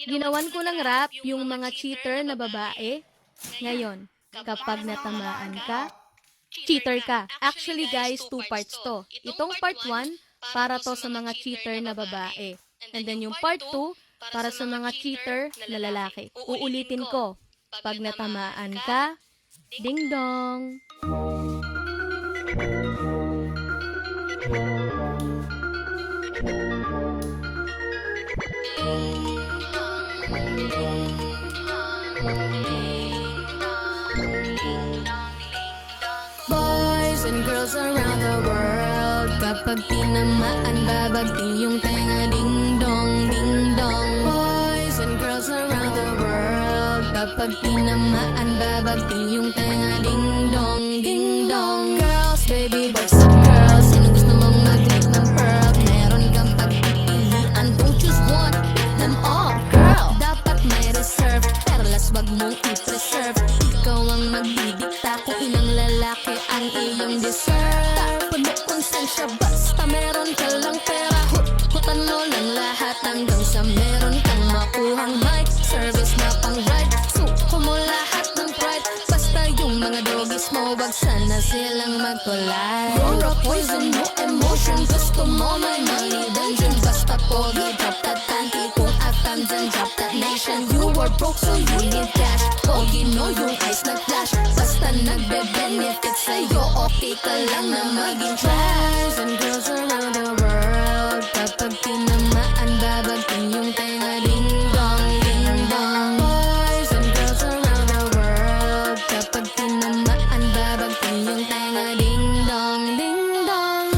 Ginawan ko ng rap yung mga cheater na babae. Ngayon, kapag natamaan ka, cheater ka. Actually guys, two parts to. Itong part 1, para to sa mga cheater na babae. And then yung part 2, para sa mga cheater na lalaki. Uulitin ko. Pag natamaan ka, ding dong. Boys and girls around the world, kapag tinamaan babagting yung tenga, ding dong, ding dong. Boys and girls around the world, kapag tinamaan babagting yung tenga, ding dong, ding dong. Girls, baby, boys and girls, sino gusto mong mag-click ng pearl? Meron kang pagpipilian, don't choose one, pick them all. Girl, dapat may reserve, pero last wag mong i-preserve. Ikaw ang magbibigta kung ilang lalaki ang iyong deserve. Puno konsensya, basta meron ka lang pera. Hutan mo lang lahat hanggang sa meron kang makuhang mic. Service na pang ride, suko mo lahat ng pride. Basta yung mga doggies mo, wag sana silang mag-collide. Puro poison, no emotion, gusto mo may money dungeon. Basta pogi, drop that panty. Kung afam dyan, drop that nation. You were broke so you need cash. Pogi, no yung eyes nag-flash. Basta nagbe-benefit sa'yo, okay ka lang na maging trash. And girls around the world, kapag tinamaan babagting yung tenga, ding dong, ding dong. Boys and girls around the world, kapag tinamaan babagting yung tenga, ding dong, ding dong.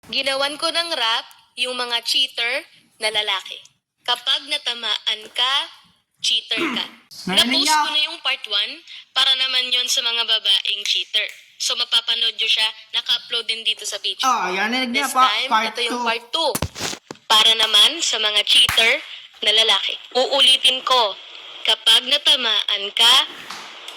Ginawan ko ng rap yung mga cheater na lalaki. Kapag natamaan ka, cheater ka. Na-post ko na yung part 1 para naman yon sa mga babaeng cheater. So mapapanood nyo siya, naka-upload din dito sa page. Oh, yan na This pa, time, part ito yung 2. part 2. Para naman sa mga cheater na lalaki. Uulitin ko, kapag natamaan ka,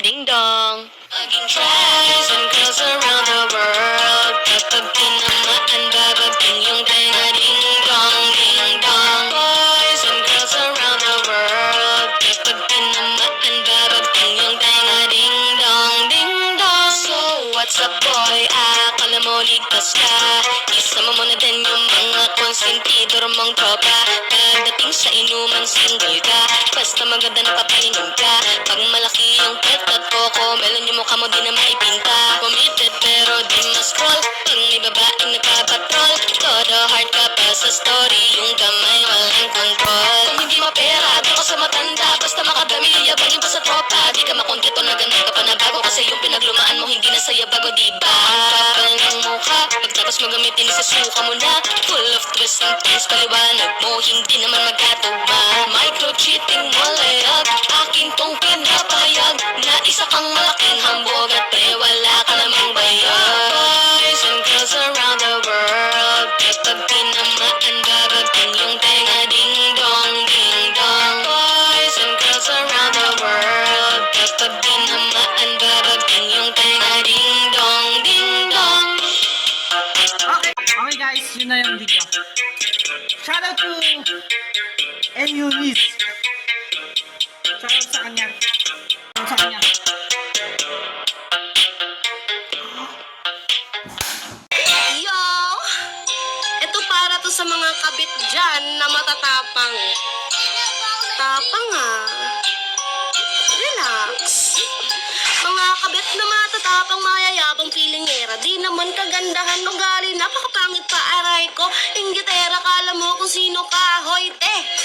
ding dong. Maging tries and girls around the world. Kapag tinamaan, babagting yung tenga, ding dong, ding dong. Boys and girls around the world. Kapag tinamaan, babagting yung tenga, ding dong, ding dong. So what's up boy, akala mo ligtas ka. Isama mo na din yung mga konsentidor mong tropa. Pagdating sa inuman, single ka. Basta maganda na papalingin ka. Pag malaki yung pet at koko, melon yung mukha mo di na maipinta. Committed pero di ma-scroll. Pag may babaeng nagpapatrol, todo heart ka pa sa story. Yung kamay walang control. Kung hindi mapera, di ko sa matanda. Basta makadami, yabagin pa sa tropa. Di ka makontento na ganun ka pa na bago. Kasi yung pinaglumaan mo hindi na saya bago, diba? Ang kapal ng mukha, pagtapos mo gamitin, isasuka mo na. Full of twist and turns, paliwanag mo, hindi naman magkatugma. Micro-cheating mo layag, akin tong pinapahayag na isa kang malaking hambog at pre, wala ka namang bayag. Boys and girls around the world, kapag tinamaan, babagting yung tenga, ding dong, ding dong. Boys and girls around the world, kapag tinamaan, babagting yung tenga, ding dong, ding dong. Okay guys, yun na yung video. Shoutout to Eunice. Shoutout sa kanya. Shoutout sa kanya. Yo! Ito para to sa mga kabit dyan na matatapang. Tapang ah. Relax. Mga kabit na matatapang, mayayabang pilingera. Di naman kagandahan ugali, napakapangit pa aray ko. Inggitera, kala mo kung sino ka. Hoy,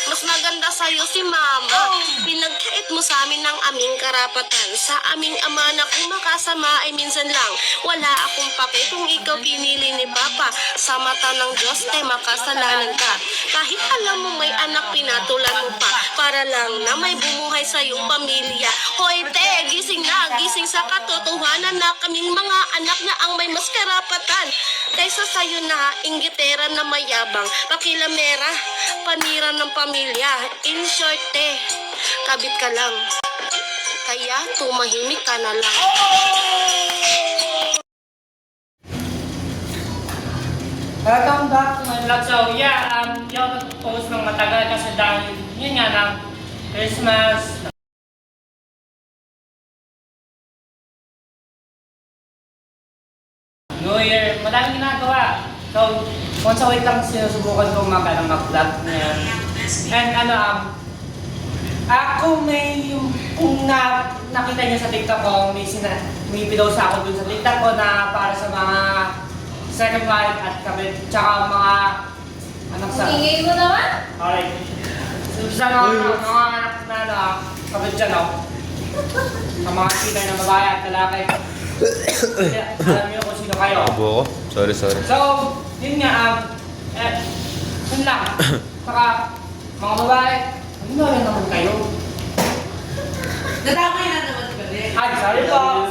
mas maganda sa'yo si mama. Pinagkait mo sa amin ng aming karapatan. Sa aming ama na kung makasama ay minsan lang. Wala akong pake kung ikaw pinili ni Papa. Sa mata ng Diyos, makasalanan ka. Kahit alam mo may anak, pinatulan mo pa. Para lang na may bumuhay sa iyong pamilya. Hoy, gising na, gising sa katotohanan na kaming mga anak na ang may mas karapatan. Kaysa sa'yo na inggitera na mayabang, pakilamera, panira ng pamilya. In short, kabit ka lang. Kaya tumahimik ka na lang. Welcome back to my vlog. So yeah, hindi ako nag-post ng matagal kasi dahil yun nga lang, Christmas, New Year, madaming ginagawa. So, once a week lang sinusubukan ko mag-vlog ngayon. And ako kung nakita niyo sa TikTok ko, may pinost ako dun sa TikTok ko na para sa mga second wife at kabit, tsaka mga anak sa... Ingay mo naman? Alright. Sa mga anak na kabit dyan, sa mga sila na babae at lalaki. Alam niyo kung sino kayo. Buo ko? Sorry. So, yun nga, yun lang. Saka, mga babae, ano na naman kayo? Nadamay na naman ka rin. Ay, sorry po.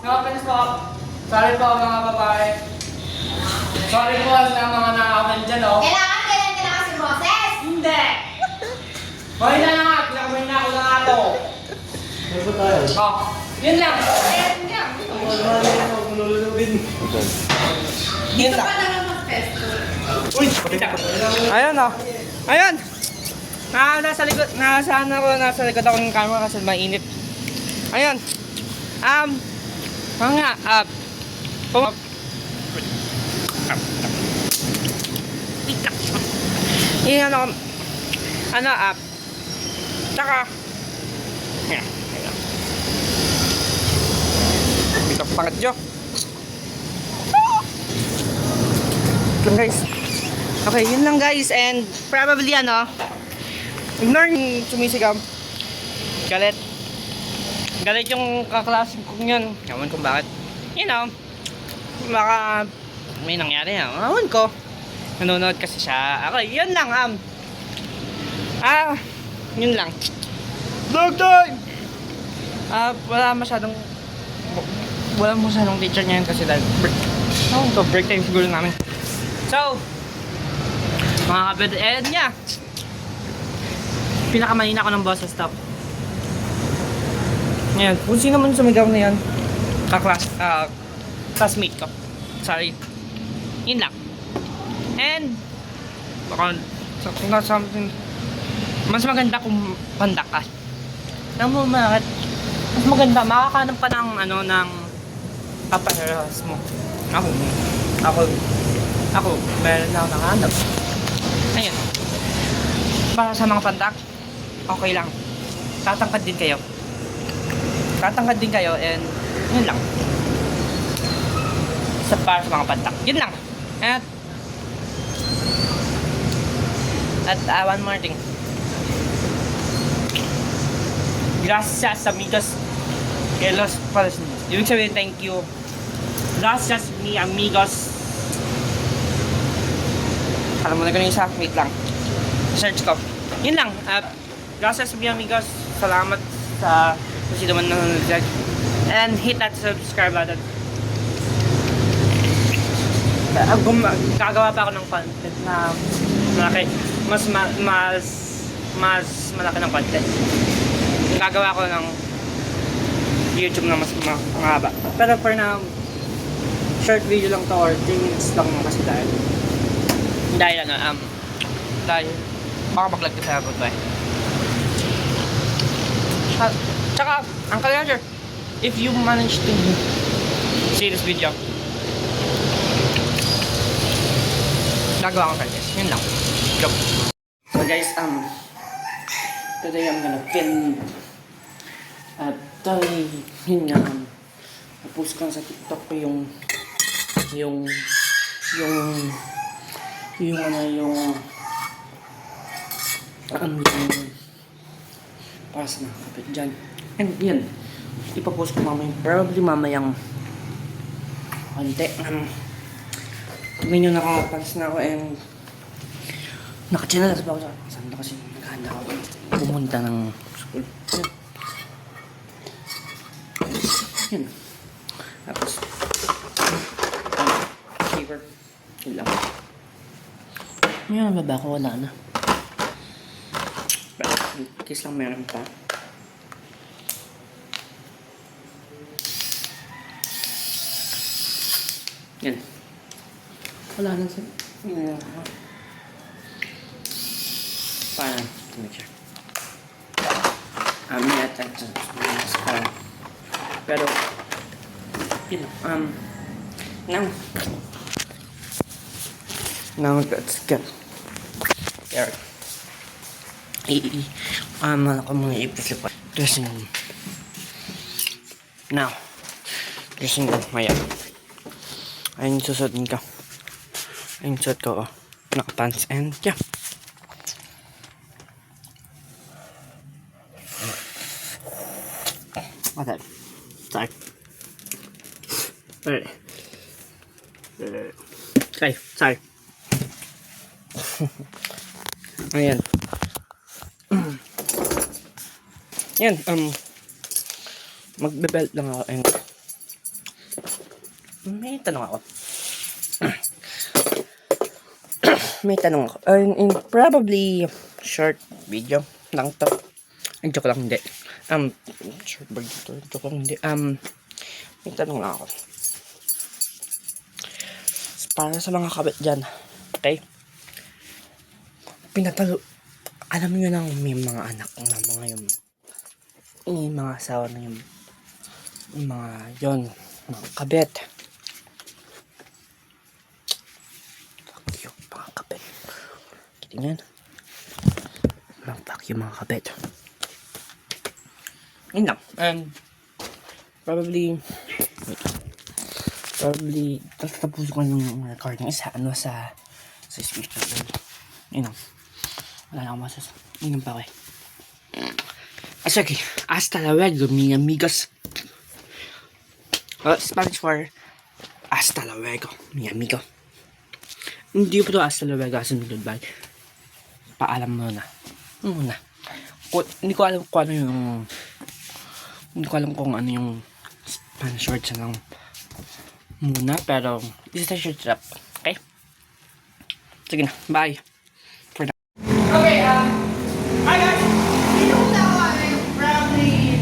No offense po. Sorry po mga babae. Sorry po sa mga nakakaman dyan, Kailangan ka na kasi boses! Hindi! Hoy na nga, pinakabayin na ako ng ato. Ano ba tayo? Yun lang. Yun Ito lang. pa naman mag-festo. Uy! Ayun Ayun! Nasa likod ako ng camera kasi mainit. Ayun. Yun tsaka, yan. Bitak pangat nyo. Yun guys. Okay, yun lang guys, and probably ignore yung sumisigaw. Galit yung kaklasin kong yun. Ewan kung bakit. Baka may nangyari ewan ko. Nanonood kasi siya. Okay, yun lang yun lang. Vlog time! Wala masyadong teacher ngayon kasi dahil break time siguro namin. So, mga kabed, niya. Pinakamalina ko ng boses stop. Ngayon, kung sino man sumigaw na yan, classmate ko. Sorry. Yun lang. And, baka, something, mas maganda kung pandak ka. Alam mo bakit? Mas maganda, makakanap ka ng papaheras mo. Ako, meron na ako nakahanap. Ayun. Para sa mga pandak, okay lang. Tatangkad din kayo and yun lang. Para sa mga pandak. Yun lang. At one more thing. Gracias amigos que los Palestinos. Ibig sabihin thank you. Gracias mi amigos. Alam mo na ganun isa. Wait lang. Search ko. Yun lang. Gracias mi amigos. Salamat sa kung sino man nanonood. And hit that subscribe button. Gagawa pa ako ng content na malaki. Mas malaki ng content. Gagawa ko ng YouTube na mas mahaba. Pero for now, short video lang to or 3 minutes lang kasi dahil baka mag-lag kasi ako to Tsaka, Uncle Roger, if you manage to see this video, gagawa ko guys. Yun lang. Go. So guys, today I'm gonna film at yun nga, na-post ko sa TikTok ko yung para sa mga kapit dyan. And yun, ipapost ko probably mamayang konti. Tingnan nyo, nakapalis na ako and naka-channel pa ako sa saan na kasi naghahanda ako pumunta ng school. Yun. Tapos shaver. Yun lang. Ngayon, baba ko, wala na. Kiss lang meron pa. Yan. Wala na siya. Paano? Make sure. May attention. Pero, yun lang. Now let's get Eric. Ano ko muna ipasipa. Dressing room. Now, dressing room. Ayan. Ayun susutin ko. Ayun suot ko, oh. Naka-pants and, yeah. Okay. Sorry. Sorry. Ayan. Ayan, magbe-belt lang ako and may tanong ako. Probably short video lang to. Ay, joke lang, hindi. Short video to. Joke lang, hindi. May tanong lang ako. Para sa mga kabit dyan. Okay? Alam nyo nang may mga anak na mga yung mga asawa na yung mga kabit. Fuck you, mga kabit. Kidding yan? Fuck you, mga kabit. Yun lang. And probably tapos ko ng recording sa speaker. Yun lang. Wala na akong masasabi. Yun pa okay. Sige, hasta luego, mi amigos. Spanish for hasta luego, mi amigo. Hindi po to hasta luego, as in goodbye. Paalam muna. Hindi ko alam kung ano yung Spanish word sa lang muna, pero this is a short trap. Okay? Sige na, bye. Okay, hi guys! Dito muna ako, probably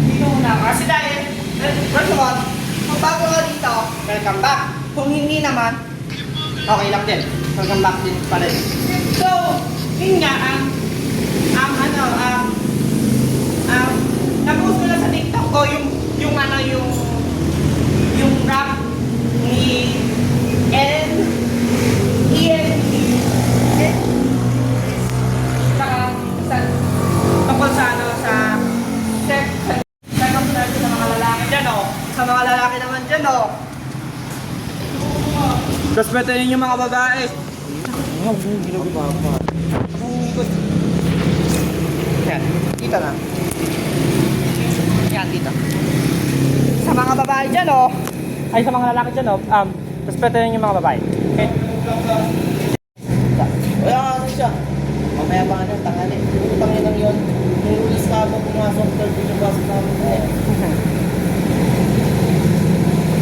dito muna ako. Kasi dahil, first of all, kung bago ka dito, welcome back. Kung hindi naman, okay lang din. Welcome back din pa rin. So, yun nga, napost ko lang sa TikTok ko yung rap ni tungkol sa second third sa mga lalaki dyan, oh. Sa mga lalaki naman dyan, oh. Respetuhin yung mga babae. Yan, dito na. Yan, dito. Sa mga babae dyan, oh. Ay, sa mga lalaki dyan, oh. Respetuhin yung mga babae. Okay? Wala nga kasi siya. Mamaya pa nga ng tangali. Utangin lang yun. Yung ulis ka mo pumasok, third pinabasok na mo.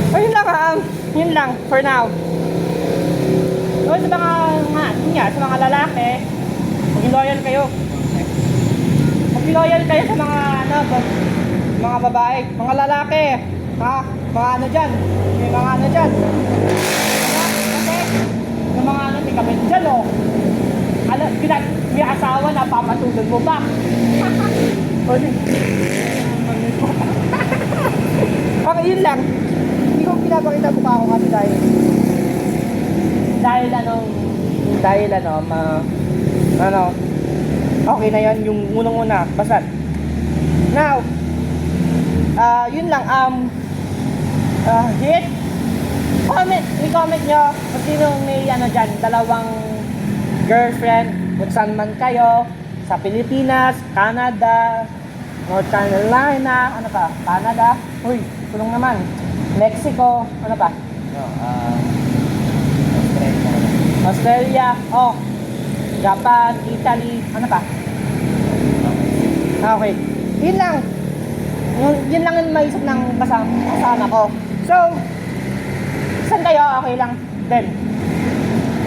Ayun lang, yun lang, for now. So, sa mga lalaki, maging loyal kayo. Maging loyal kayo sa mga babae, mga lalaki. Mga ano dyan, may mga ano dyan. Kasi, yung mga ano, may kapit dyan, oh. May asawa na papatulog mo pa. Okay, yun lang. Hindi ko pinapakita mukha ko kasi okay na yan yung unang-una. Basta. Now, yun lang, i-comment nyo kung sino may dyan, dalawang girlfriend, kung saan man kayo, sa Pilipinas, Canada, North Carolina, ano pa, Canada, uy, tulong naman, Mexico, ano pa? Australia, oh, Japan, Italy, ano pa? Okay, yun lang yung maisip ng kasama ko. So, saan kayo? Okay lang din.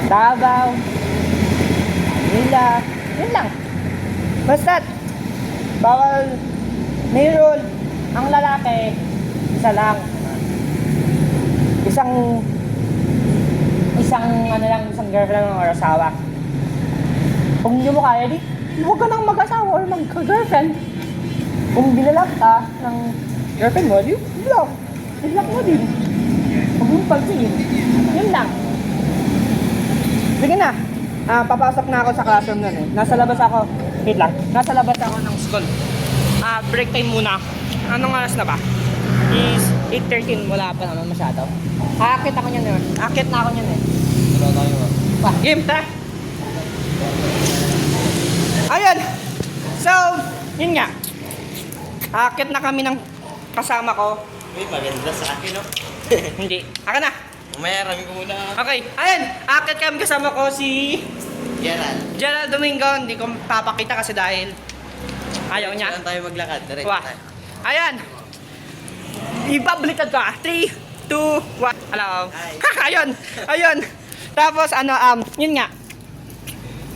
Davao, Manila, yun lang. Basta, Bawal. May rule. Ang lalaki, isa lang. Isang girlfriend or asawa. Kung hindi mo kaya, di huwag ka nang mag-asawa or mag-girlfriend. Kung binalag ka ng girlfriend mo, di block. I-block mo din. Huwag mong pagsingin. Yun lang. Sige na. Papasok na ako sa classroom nun eh. Nasa labas ako. Wait lang. Nasa labas ako ng school. Break time muna. Anong oras na ba? Is 8:13. Wala pa naman masyado. Aakit ako niyan eh. Aakit na ako niyan eh. Wala tayo ah. Game, tara! Ayun! So, yun nga. Aakit na kami ng kasama ko. Uy, maganda sa akin, no? Hindi. Aka na! Mamaya, rami ko muna. Okay. Ayun! Aakit kami kasama ko si Gerald Domingo. Hindi ko papakita kasi dahil ayaw niya. Saan tayo maglakad? Direct Wah. tayo. Ayan! Ibabaliktad ka. 3, 2, 1. Hello. Ayun! Ayun! Tapos yun nga.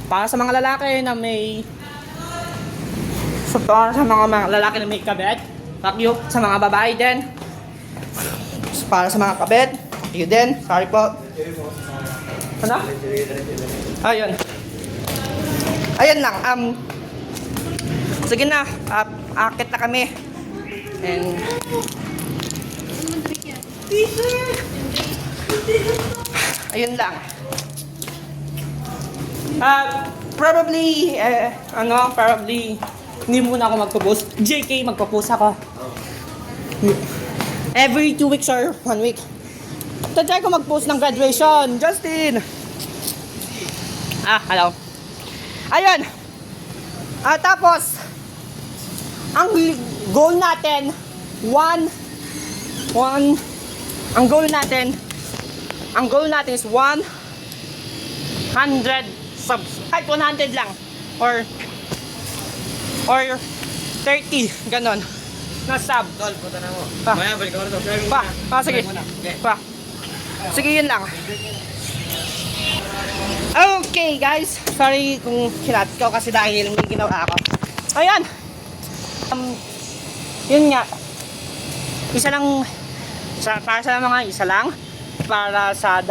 Para sa mga lalaki na may para sa mga lalaki na may kabet, fuck you. Sa mga babae din. Para sa mga kabet, fuck you din. Sorry po. Ano? Ayun. Ayun lang. Sige na. Akit na kami. And ayun lang. Probably hindi muna ako magpo-post. JK, magpo-post ako. Every 2 weeks or 1 week. Try ko mag-post ng graduation. Justin! Hello. Ayun. Tapos, ang goal natin, ang goal natin is 100 subs. Kahit 100 lang. Or 30, ganon. Na sub. Tol, punta na mo. Pa. Mamaya, balik ako na to. Sige. Okay. Sige, yun lang. Okay, guys. Sorry kung kinat ko kasi dahil may ginawa ako. Ayan. Yun nga. Isa lang. Para sa mga isa lang. Para sa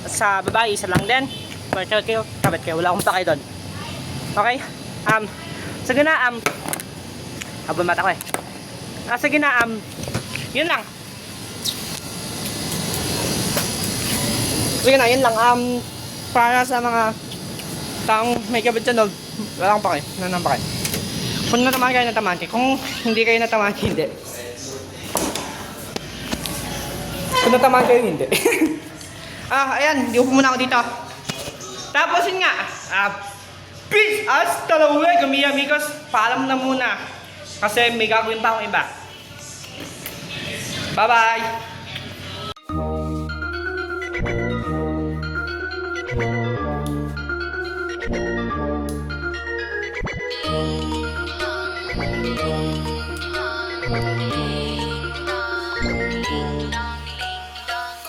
sa babae, isa lang din. Pero kayo, kabit kayo. Wala akong pakay doon. Okay? Sige na, habang mata ko eh. Sige na, yun lang. Sige na, yun lang. Para sa mga taong may kabit dyan, wala akong pakay. Wala nang pakay. Kung natamaan kayo, natamaan kayo. Kung hindi kayo natamaan, hindi. Kung natamaan kayo, hindi. Ayan, di upo muna ako dito. Tapos yun nga, peace! Hasta luego, mi amigos. Paalam na muna. Kasi may gagawin pa akong iba. Bye-bye!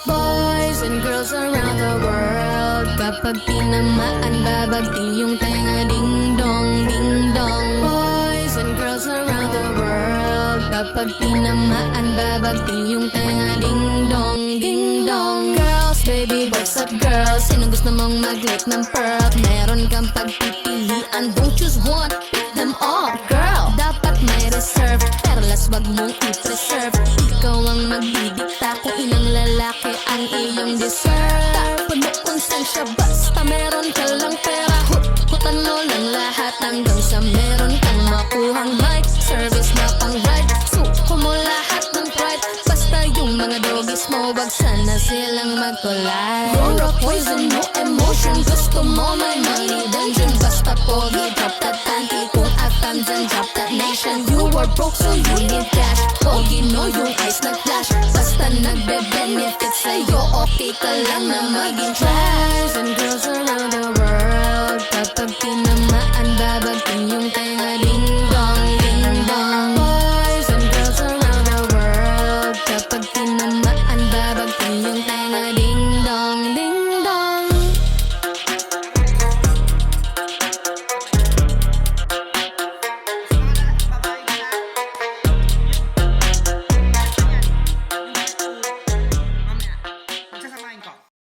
Boys and girls around the world, kapag tinamaan babagti yung tenga ding dong, ding dong. Boys and girls around the world, kapag tinamaan babagti yung tenga ding dong, ding dong. Girls, baby, what's up girls? Sino gusto mong mag-lick ng pearl? Meron kang pagpipilian, don't choose one, pick them all. Girl, dapat may reserve, pero las wag mong i-preserve. Ikaw ang magbibigta kung ilang lalaki ang iyong deserve. Puno konsensya, basta meron ka lang pera. Hutan mo lang lahat hanggang sa meron kang makuhang mic. Service na pang ride, suko mo lahat ng pride. Basta yung mga doggies mo, wag sana silang mag-collide. Raw poison, no emotion, gusto mo may money dungeon. Basta pogi, drop that panty. Kung atam dyan, drop that nation. You are broke so you need cash. Pogi, no yung eyes nag-flash. Basta nagbe-benefit sa'yo, okay ka lang na maging trash.